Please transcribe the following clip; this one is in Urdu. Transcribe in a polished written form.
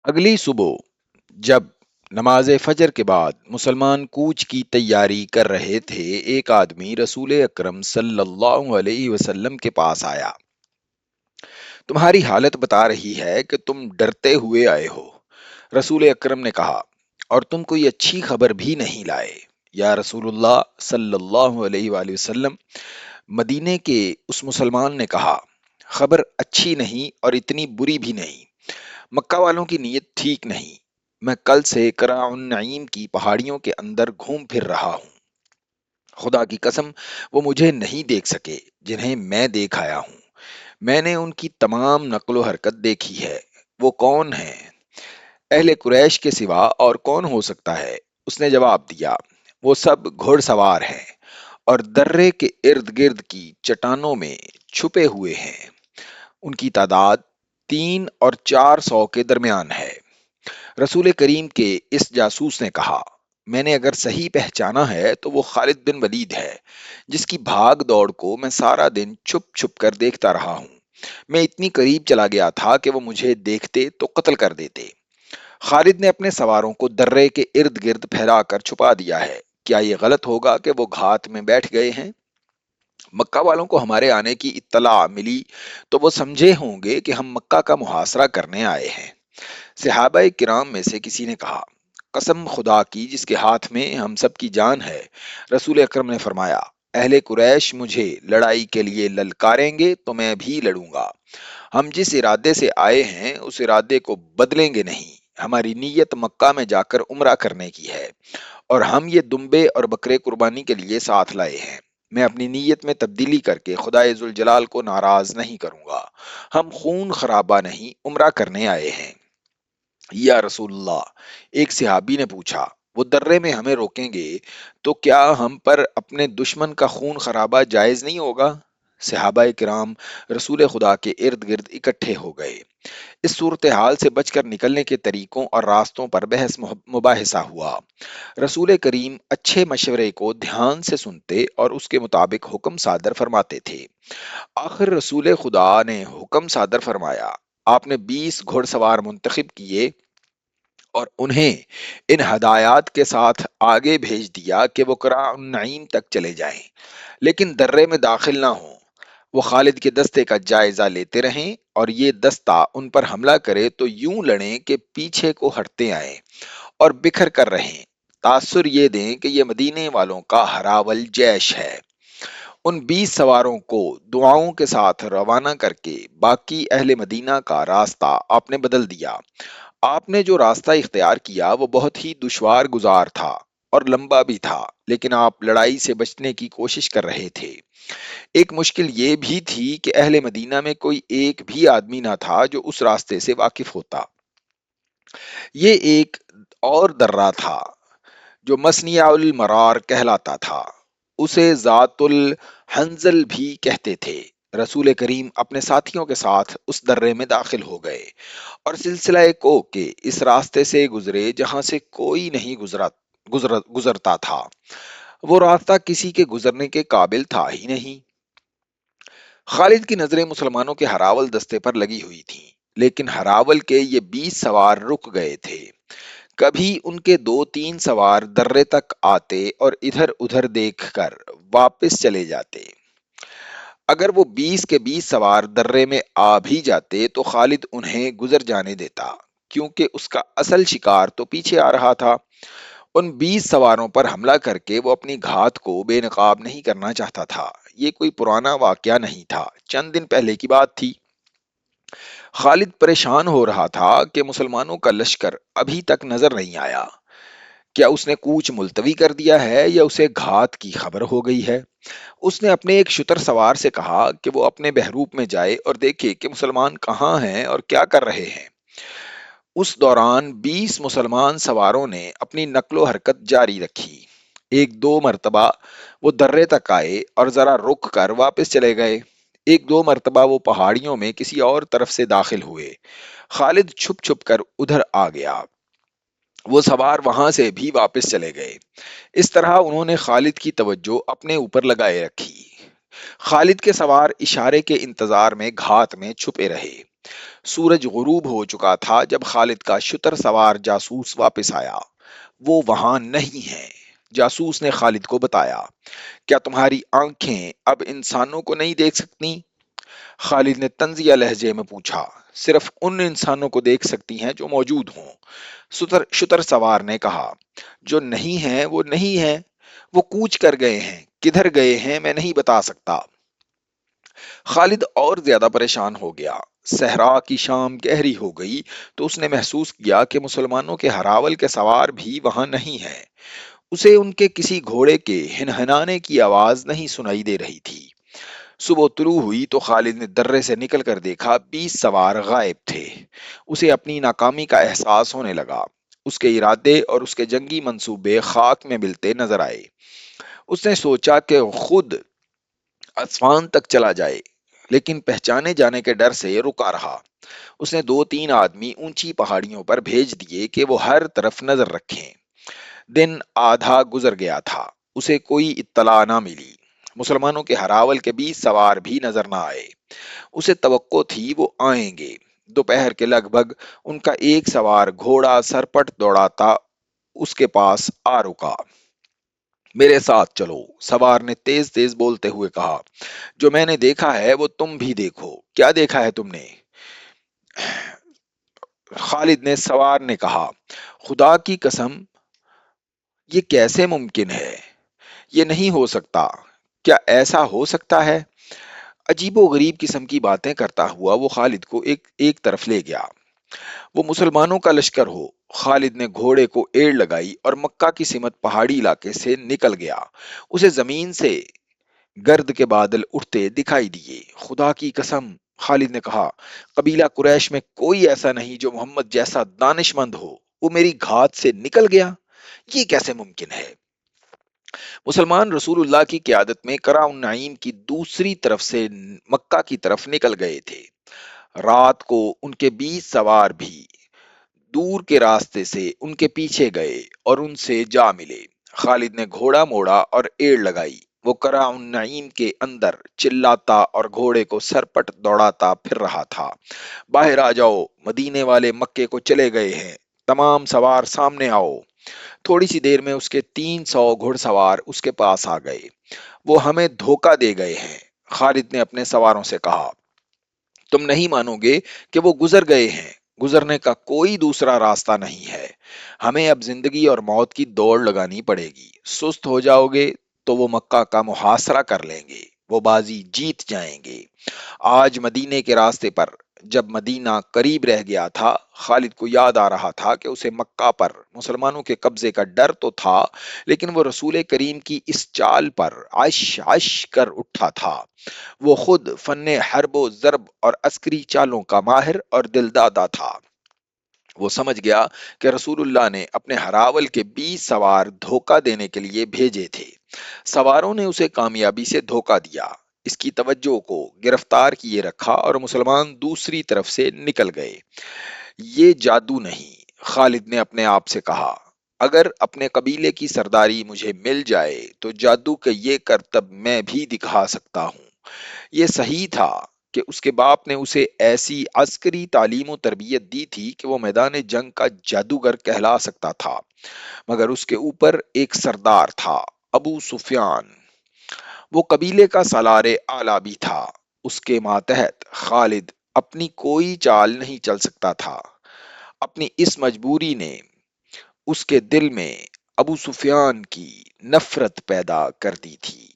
اگلی صبح جب نماز فجر کے بعد مسلمان کوچ کی تیاری کر رہے تھے، ایک آدمی رسول اکرم صلی اللہ علیہ وسلم کے پاس آیا۔ تمہاری حالت بتا رہی ہے کہ تم ڈرتے ہوئے آئے ہو، رسول اکرم نے کہا، اور تم کوئی اچھی خبر بھی نہیں لائے۔ یا رسول اللہ صلی اللہ علیہ وآلہ وسلم، مدینے کے اس مسلمان نے کہا، خبر اچھی نہیں اور اتنی بری بھی نہیں۔ مکہ والوں کی نیت ٹھیک نہیں۔ میں کل سے قرع النعیم کی پہاڑیوں کے اندر گھوم پھر رہا ہوں۔ خدا کی قسم وہ مجھے نہیں دیکھ سکے جنہیں میں دیکھ آیا ہوں۔ میں نے ان کی تمام نقل و حرکت دیکھی ہے۔ وہ کون ہیں؟ اہل قریش کے سوا اور کون ہو سکتا ہے؟ اس نے جواب دیا، وہ سب گھوڑ سوار ہیں اور درے کے ارد گرد کی چٹانوں میں چھپے ہوئے ہیں۔ ان کی تعداد 300 اور 400 کے درمیان ہے۔ رسول کریم کے اس جاسوس نے کہا، میں نے اگر صحیح پہچانا ہے تو وہ خالد بن ولید ہے، جس کی بھاگ دوڑ کو میں سارا دن چھپ چھپ کر دیکھتا رہا ہوں۔ میں اتنی قریب چلا گیا تھا کہ وہ مجھے دیکھتے تو قتل کر دیتے۔ خالد نے اپنے سواروں کو درے کے ارد گرد پھیلا کر چھپا دیا ہے۔ کیا یہ غلط ہوگا کہ وہ گھات میں بیٹھ گئے ہیں؟ مکہ والوں کو ہمارے آنے کی اطلاع ملی تو وہ سمجھے ہوں گے کہ ہم مکہ کا محاصرہ کرنے آئے ہیں۔ صحابہ کرام میں سے کسی نے کہا، قسم خدا کی جس کے ہاتھ میں ہم سب کی جان ہے، رسول اکرم نے فرمایا، اہل قریش مجھے لڑائی کے لیے للکاریں گے تو میں بھی لڑوں گا۔ ہم جس ارادے سے آئے ہیں اس ارادے کو بدلیں گے نہیں۔ ہماری نیت مکہ میں جا کر عمرہ کرنے کی ہے اور ہم یہ دمبے اور بکرے قربانی کے لیے ساتھ لائے ہیں۔ میں اپنی نیت میں تبدیلی کر کے خدائے ذوالجلال کو ناراض نہیں کروں گا۔ ہم خون خرابہ نہیں، عمرہ کرنے آئے ہیں۔ یا رسول اللہ، ایک صحابی نے پوچھا، وہ درے میں ہمیں روکیں گے تو کیا ہم پر اپنے دشمن کا خون خرابہ جائز نہیں ہوگا؟ صحابہ کرام رسول خدا کے ارد گرد اکٹھے ہو گئے۔ اس صورتحال سے بچ کر نکلنے کے طریقوں اور راستوں پر بحث مباحثہ ہوا۔ رسول کریم اچھے مشورے کو دھیان سے سنتے اور اس کے مطابق حکم صادر فرماتے تھے۔ آخر رسول خدا نے حکم صادر فرمایا۔ آپ نے 20 گھڑ سوار منتخب کیے اور انہیں ان ہدایات کے ساتھ آگے بھیج دیا کہ وہ قرع النعیم تک چلے جائیں، لیکن درے میں داخل نہ ہوں۔ وہ خالد کے دستے کا جائزہ لیتے رہیں اور یہ دستہ ان پر حملہ کرے تو یوں لڑیں کہ پیچھے کو ہٹتے آئیں اور بکھر کر رہیں، تاثر یہ دیں کہ یہ مدینے والوں کا ہراول جیش ہے۔ ان 20 سواروں کو دعاؤں کے ساتھ روانہ کر کے باقی اہل مدینہ کا راستہ آپ نے بدل دیا۔ آپ نے جو راستہ اختیار کیا وہ بہت ہی دشوار گزار تھا اور لمبا بھی تھا، لیکن آپ لڑائی سے بچنے کی کوشش کر رہے تھے۔ ایک مشکل یہ بھی تھی کہ اہل مدینہ میں کوئی ایک بھی آدمی نہ تھا جو اس راستے سے واقف ہوتا۔ یہ ایک اور درہ تھا جو مسنیع المرار کہلاتا تھا، اسے ذات الحنزل بھی کہتے تھے۔ رسول کریم اپنے ساتھیوں کے ساتھ اس درے میں داخل ہو گئے اور سلسلہ کو کے اس راستے سے گزرے جہاں سے کوئی نہیں گزرتا تھا۔ وہ راستہ کسی کے گزرنے کے قابل تھا ہی نہیں۔ خالد کی نظریں مسلمانوں کے ہراول دستے پر لگی ہوئی تھیں، لیکن ہراول کے یہ 20 سوار رک گئے تھے۔ کبھی ان کے 2-3 سوار درے تک آتے اور ادھر ادھر دیکھ کر واپس چلے جاتے۔ اگر وہ 20 کے 20 سوار درے میں آ بھی جاتے تو خالد انہیں گزر جانے دیتا، کیونکہ اس کا اصل شکار تو پیچھے آ رہا تھا۔ ان 20 سواروں پر حملہ کر کے وہ اپنی گھات کو بے نقاب نہیں کرنا چاہتا تھا۔ یہ کوئی پرانا واقعہ نہیں تھا، چند دن پہلے کی بات تھی۔ خالد پریشان ہو رہا تھا کہ مسلمانوں کا لشکر ابھی تک نظر نہیں آیا۔ کیا اس نے کوچ ملتوی کر دیا ہے یا اسے گھات کی خبر ہو گئی ہے؟ اس نے اپنے ایک شتر سوار سے کہا کہ وہ اپنے بہروپ میں جائے اور دیکھے کہ مسلمان کہاں ہیں اور کیا کر رہے ہیں۔ اس دوران 20 مسلمان سواروں نے اپنی نقل و حرکت جاری رکھی۔ 1-2 مرتبہ وہ درے تک آئے اور ذرا رک کر واپس چلے گئے۔ 1-2 مرتبہ وہ پہاڑیوں میں کسی اور طرف سے داخل ہوئے۔ خالد چھپ چھپ کر ادھر آ گیا۔ وہ سوار وہاں سے بھی واپس چلے گئے۔ اس طرح انہوں نے خالد کی توجہ اپنے اوپر لگائے رکھی۔ خالد کے سوار اشارے کے انتظار میں گھات میں چھپے رہے۔ سورج غروب ہو چکا تھا جب خالد کا شتر سوار جاسوس واپس آیا۔ وہ وہاں نہیں ہے، جاسوس نے خالد کو بتایا۔ کیا تمہاری آنکھیں اب انسانوں کو نہیں دیکھ سکتی؟ خالد نے طنزیہ لہجے میں پوچھا۔ صرف ان انسانوں کو دیکھ سکتی ہیں جو موجود ہوں، شتر سوار نے کہا۔ جو نہیں ہیں وہ نہیں ہیں، وہ کوچ کر گئے ہیں، کدھر گئے ہیں میں نہیں بتا سکتا۔ خالد اور زیادہ پریشان ہو گیا۔ صحرا کی شام گہری ہو گئی تو اس نے محسوس کیا کہ مسلمانوں کے ہراول کے سوار بھی وہاں نہیں ہیں۔ اسے ان کے کسی گھوڑے کے ہنہنانے کی آواز نہیں سنائی دے رہی تھی۔ صبح طلوع ہوئی تو خالد نے درے سے نکل کر دیکھا 20 سوار غائب تھے۔ اسے اپنی ناکامی کا احساس ہونے لگا۔ اس کے ارادے اور اس کے جنگی منصوبے خاک میں ملتے نظر آئے۔ اس نے سوچا کہ خود اسفان تک چلا جائے، لیکن پہچانے جانے کے ڈر سے رکا رہا۔ اس نے 2-3 آدمی اونچی پہاڑیوں پر بھیج دیے کہ وہ ہر طرف نظر رکھیں۔ دن آدھا گزر گیا تھا، اسے کوئی اطلاع نہ ملی۔ مسلمانوں کے ہراول کے 20 سوار بھی نظر نہ آئے۔ اسے توقع تھی وہ آئیں گے۔ دوپہر کے لگ بھگ ان کا ایک سوار گھوڑا سرپٹ دوڑاتا اس کے پاس آ رکا۔ میرے ساتھ چلو، سوار نے تیز تیز بولتے ہوئے کہا۔ جو میں نے دیکھا ہے وہ تم بھی دیکھو۔ کیا دیکھا ہے تم نے؟ خالد نے سوار نے کہا۔ خدا کی قسم، یہ کیسے ممکن ہے؟ یہ نہیں ہو سکتا۔ کیا ایسا ہو سکتا ہے؟ عجیب و غریب قسم کی باتیں کرتا ہوا وہ خالد کو ایک طرف لے گیا۔ وہ مسلمانوں کا لشکر ہو۔ خالد نے گھوڑے کو ایڑ لگائی اور مکہ کی سمت پہاڑی علاقے سے نکل گیا۔ اسے زمین سے گرد کے بادل اٹھتے دکھائی دیے۔ خدا کی قسم، خالد نے کہا، قبیلہ قریش میں کوئی ایسا نہیں جو محمد جیسا دانش مند ہو۔ وہ میری گھات سے نکل گیا، یہ کیسے ممکن ہے؟ مسلمان رسول اللہ کی قیادت میں قرع النعیم کی دوسری طرف سے مکہ کی طرف نکل گئے تھے۔ رات کو ان کے 20 سوار بھی دور کے راستے سے ان کے پیچھے گئے اور ان سے جا ملے۔ خالد نے گھوڑا موڑا اور ایڑ لگائی۔ وہ قرع النعیم کے اندر چلاتا اور گھوڑے کو سرپٹ دوڑاتا پھر رہا تھا۔ باہر آ جاؤ، مدینے والے مکے کو چلے گئے ہیں، تمام سوار سامنے آؤ۔ تھوڑی سی دیر میں اس کے 300 گھڑ سوار اس کے پاس آ گئے۔ وہ ہمیں دھوکہ دے گئے ہیں، خالد نے اپنے سواروں سے کہا۔ تم نہیں مانو گے کہ وہ گزر گئے ہیں، گزرنے کا کوئی دوسرا راستہ نہیں ہے۔ ہمیں اب زندگی اور موت کی دوڑ لگانی پڑے گی۔ سست ہو جاؤ گے تو وہ مکہ کا محاصرہ کر لیں گے، وہ بازی جیت جائیں گے۔ آج مدینے کے راستے پر جب مدینہ قریب رہ گیا تھا، خالد کو یاد آ رہا تھا کہ اسے مکہ پر مسلمانوں کے قبضے کا ڈر تو تھا، لیکن وہ رسول کریم کی اس چال پر عش عش کر اٹھا تھا۔ وہ خود فن حرب و ضرب اور عسکری چالوں کا ماہر اور دلدادہ تھا۔ وہ سمجھ گیا کہ رسول اللہ نے اپنے ہراول کے 20 سوار دھوکہ دینے کے لیے بھیجے تھے۔ سواروں نے اسے کامیابی سے دھوکہ دیا، اس کی توجہ کو گرفتار کیے رکھا اور مسلمان دوسری طرف سے نکل گئے۔ یہ جادو نہیں، خالد نے اپنے آپ سے کہا۔ اگر اپنے قبیلے کی سرداری مجھے مل جائے تو جادو کا یہ کرتب میں بھی دکھا سکتا ہوں۔ یہ صحیح تھا کہ اس کے باپ نے اسے ایسی عسکری تعلیم و تربیت دی تھی کہ وہ میدان جنگ کا جادوگر کہلا سکتا تھا، مگر اس کے اوپر ایک سردار تھا، ابو سفیان۔ وہ قبیلے کا سالار اعلیٰ بھی تھا۔ اس کے ماتحت خالد اپنی کوئی چال نہیں چل سکتا تھا۔ اپنی اس مجبوری نے اس کے دل میں ابو سفیان کی نفرت پیدا کر دی تھی۔